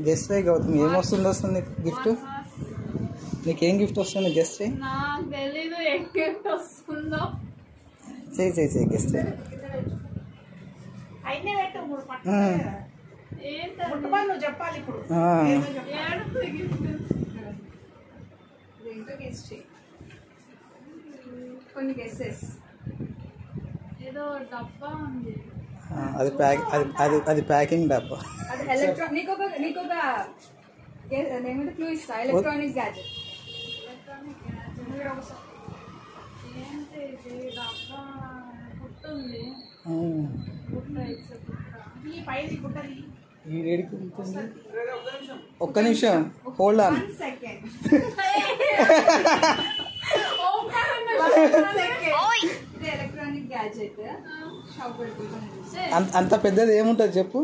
Guest చేయి గౌతమ్, ఏమొస్తుంది నీకు గిఫ్ట్? నీకేం గిఫ్ట్ వస్తుంది గెస్ట్ చేయి. చేయి చేయి చేయి గెస్ట్ చేయి. చెప్పాలి ఇప్పుడు కొన్ని గెస్సెస్. ఏదో డబ్బా ఉంది, అది ప్యాకింగ్ డబ్బా. అది ఎలక్ట్రానిక్. నీకు ఒక ఏమంటే క్లూ ఇస్తా. Electronic gadget. ఒక్క నిమిషం హోల్డ్ ఆన్. Electronic gadget. అంత పెద్దది ఏముంటుంది చెప్పు?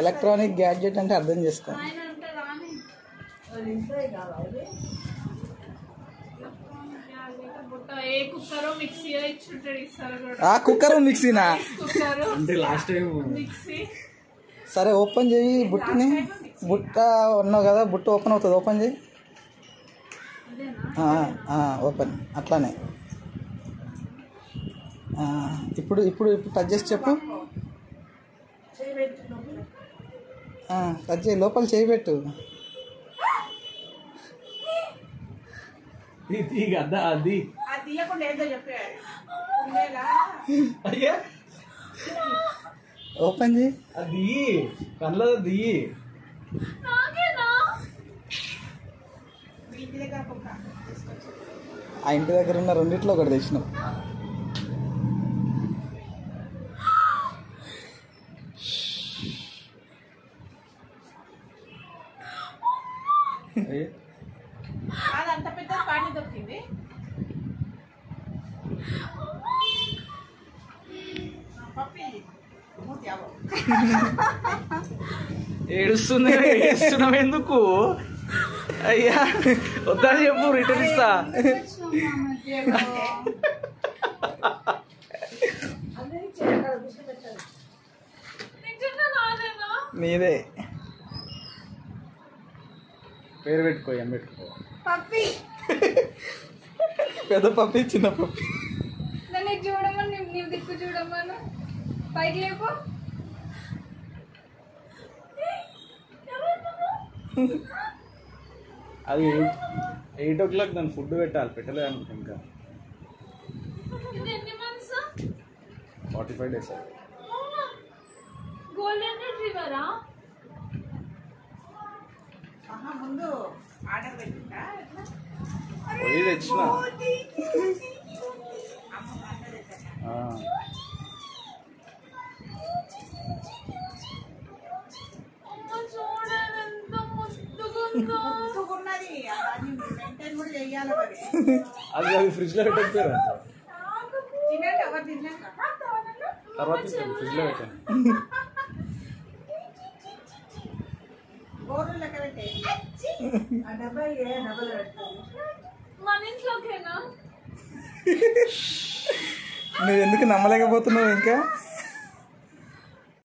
ఎలక్ట్రానిక్ గ్యాడ్జెట్ అంటే అర్థం చేసుకో. కుక్కర్ మిక్సీనా? సరే ఓపెన్ చేయి బుట్టని. బుట్ట ఉన్నావు కదా, బుట్ట ఓపెన్ అవుతుంది. ఓపెన్ చేయి. ఓపెన్ అట్లానే. ఇప్పుడు ఇప్పుడు ఇప్పుడు టచ్ చేసి చెప్పు. టచ్ చేయి, లోపల చేయి పెట్టు. ఓపెన్ చేయి. అది కళ్ళ దియ్యి. ఆ ఇంటి దగ్గర ఉన్న రెండిట్లో ఒకటి తెచ్చినావు. అంత పెద్ద పానీ దొరికింది. ఏడుస్తున్నావు ఎందుకు? అయ్యా వద్దా చెప్పు, రిటర్న్ ఇస్తా. నీదే. పేరు పెట్టుకో, ఏం పెట్టుకో. పప్పి. పెద్ద పప్పి, చిన్న పప్పి. నన్ను చూడమని, నీ దిక్కు చూడమను. పైకి లేపు. అది 8 o'clock దాన్ని ఫుడ్ పెట్టాలి. పెట్టలేదు అనుకో. ఇంకా 45 days. గోల్డెన్ రిట్రీవరా? ముందు ఆర్డర్ పెట్టిందా? పోయి తెచ్చిన. అది అది ఫ్రిడ్జ్ లో పెట్టారు. తర్వాత ఫ్రిడ్జ్ లో పెట్టాను. నువ్వు ఎందుకు నమ్మలేకపోతున్నావు ఇంకా?